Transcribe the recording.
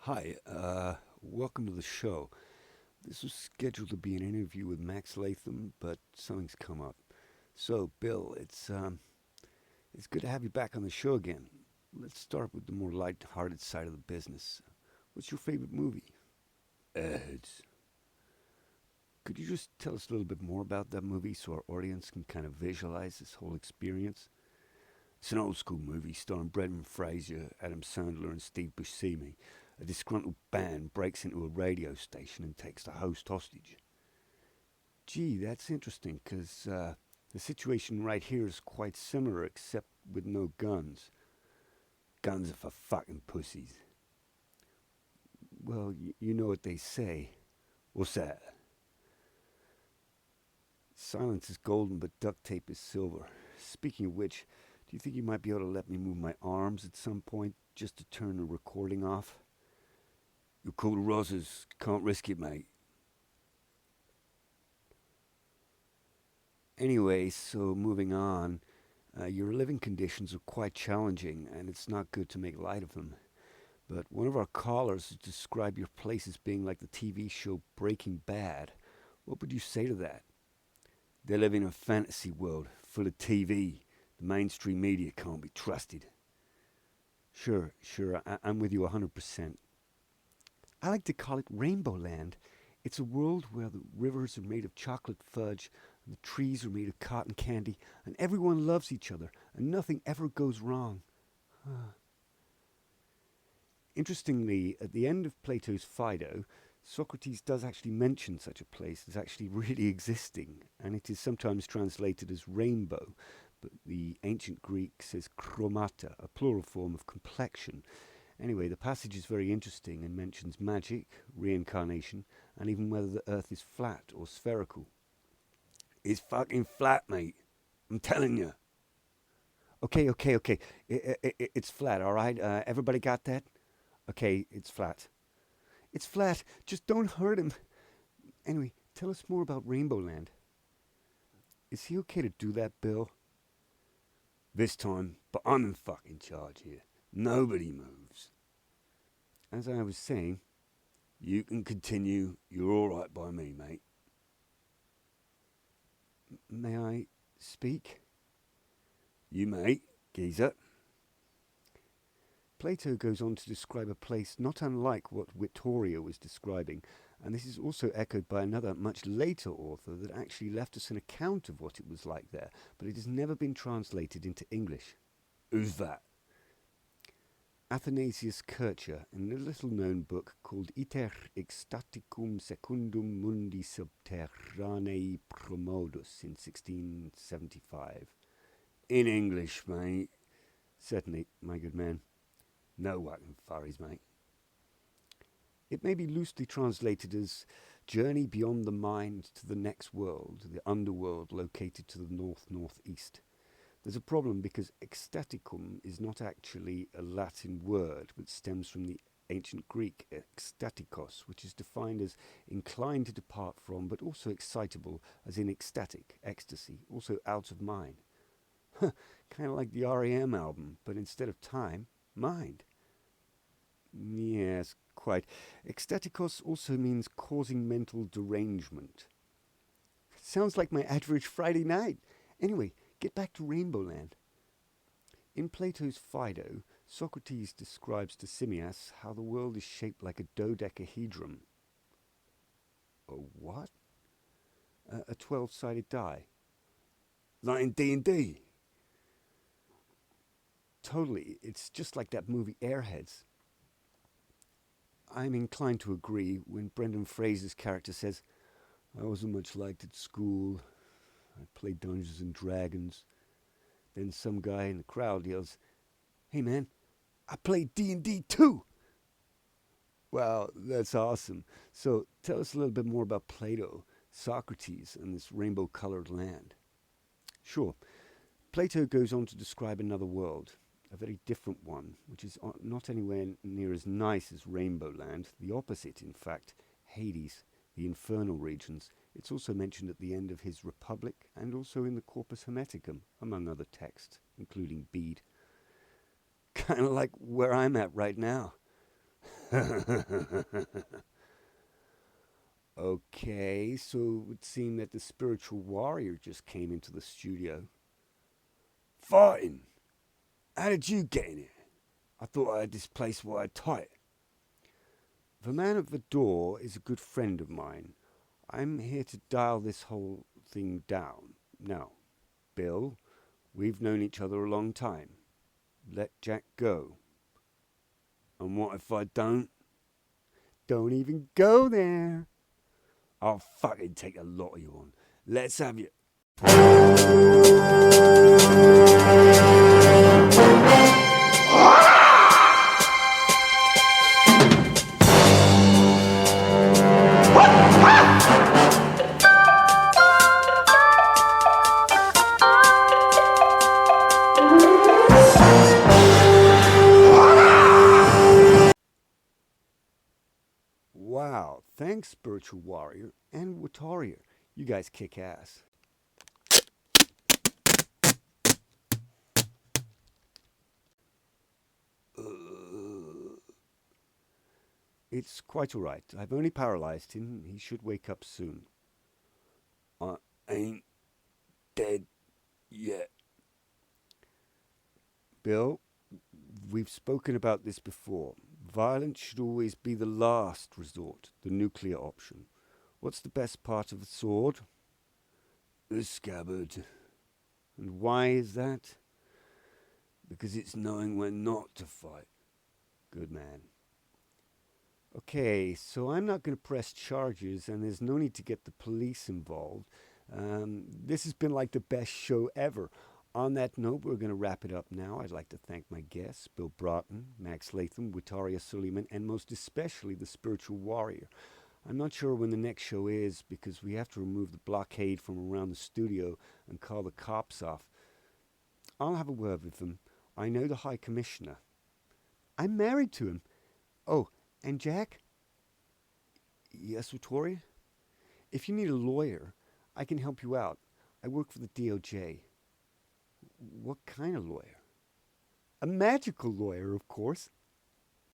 Hi, welcome to the show. This was scheduled to be an interview with Max Latham, but something's come up. So, Bill, it's good to have you back on the show again. Let's start with the more light-hearted side of the business. What's your favorite movie? It's. Could you just tell us a little bit more about that movie so our audience can kind of visualize this whole experience? It's an old school movie starring Brendan Fraser, Adam Sandler, and Steve Buscemi. A disgruntled band breaks into a radio station and takes the host hostage. Gee, that's interesting because the situation right here is quite similar except with no guns. Guns are for fucking pussies. Well, you know what they say. What's that? Silence is golden, but duct tape is silver. Speaking of which, do you think you might be able to let me move my arms at some point just to turn the recording off? You're cool roses. Can't risk it, mate. Anyway, so moving on, your living conditions are quite challenging, and it's not good to make light of them. But one of our callers has described your place as being like the TV show Breaking Bad. What would you say to that? They live in a fantasy world full of TV. The mainstream media can't be trusted. Sure, I'm with you 100%. I like to call it Rainbow Land. It's a world where the rivers are made of chocolate fudge, and the trees are made of cotton candy, and everyone loves each other, and nothing ever goes wrong. Interestingly, at the end of Plato's Phaedo, Socrates does actually mention such a place as actually really existing, and it is sometimes translated as rainbow, but the ancient Greek says chromata, a plural form of complexion. Anyway, the passage is very interesting and mentions magic, reincarnation, and even whether the earth is flat or spherical. It's fucking flat, mate. I'm telling you. Okay. It's flat, all right? Everybody got that? Okay, it's flat. It's flat. Just don't hurt him. Anyway, tell us more about Rainbow Land. Is he okay to do that, Bill? This time, but I'm in fucking charge here. Nobody moves. As I was saying, you can continue. You're all right by me, mate. May I speak? You may, geezer. Plato goes on to describe a place not unlike what Vittoria was describing, and this is also echoed by another much later author that actually left us an account of what it was like there, but it has never been translated into English. Who's that? Athanasius Kircher, in a little known book called Iter Ecstaticum Secundum Mundi Subterranei Promodus in 1675. In English, mate. Certainly, my good man. No whacking furries, mate. It may be loosely translated as journey beyond the mind to the next world, the underworld located to the north-northeast. There's a problem because ecstaticum is not actually a Latin word, but stems from the ancient Greek ecstatikos, which is defined as inclined to depart from, but also excitable, as in ecstatic, ecstasy, also out of mind. Kind of like the REM album, but instead of time, mind. Yes, quite. Ecstatikos also means causing mental derangement. Sounds like my average Friday night. Anyway, get back to Rainbow Land. In Plato's Phaedo, Socrates describes to Simmias how the world is shaped like a dodecahedron. A what? A 12-sided die. Like in D&D. Totally, it's just like that movie Airheads. I'm inclined to agree when Brendan Fraser's character says, I wasn't much liked at school. I played Dungeons and Dragons. Then some guy in the crowd yells, Hey man, I played D&D too! Wow, that's awesome. So tell us a little bit more about Plato, Socrates, and this rainbow-colored land. Sure. Plato goes on to describe another world, a very different one, which is not anywhere near as nice as Rainbow Land. The opposite, in fact, Hades, the infernal regions. It's also mentioned at the end of his Republic and also in the Corpus Hermeticum, among other texts, including Bede. Kind of like where I'm at right now. Okay, so it would seem that the spiritual warrior just came into the studio. Fighting? How did you get in here? I thought I had this place wired tight. The man at the door is a good friend of mine. I'm here to dial this whole thing down. Now, Bill, we've known each other a long time. Let Jack go. And what if I don't? Don't even go there. I'll fucking take a lot of you on. Let's have you. Wow, thanks, spiritual warrior and Wataria. You guys kick ass. It's quite all right. I've only paralyzed him. He should wake up soon. I ain't dead yet. Bill, we've spoken about this before. Violence should always be the last resort, the nuclear option. What's the best part of the sword? The scabbard. And why is that? Because it's knowing when not to fight. Good man. Okay, so I'm not going to press charges, and there's no need to get the police involved. This has been like the best show ever. On that note, we're going to wrap it up now. I'd like to thank my guests, Bill Broughton, Max Latham, Wataria Suleiman, and most especially the Spiritual Warrior. I'm not sure when the next show is because we have to remove the blockade from around the studio and call the cops off. I'll have a word with them. I know the High Commissioner. I'm married to him. Oh, and Jack? Yes, Wataria? If you need a lawyer, I can help you out. I work for the DOJ. What kind of lawyer? A magical lawyer, of course.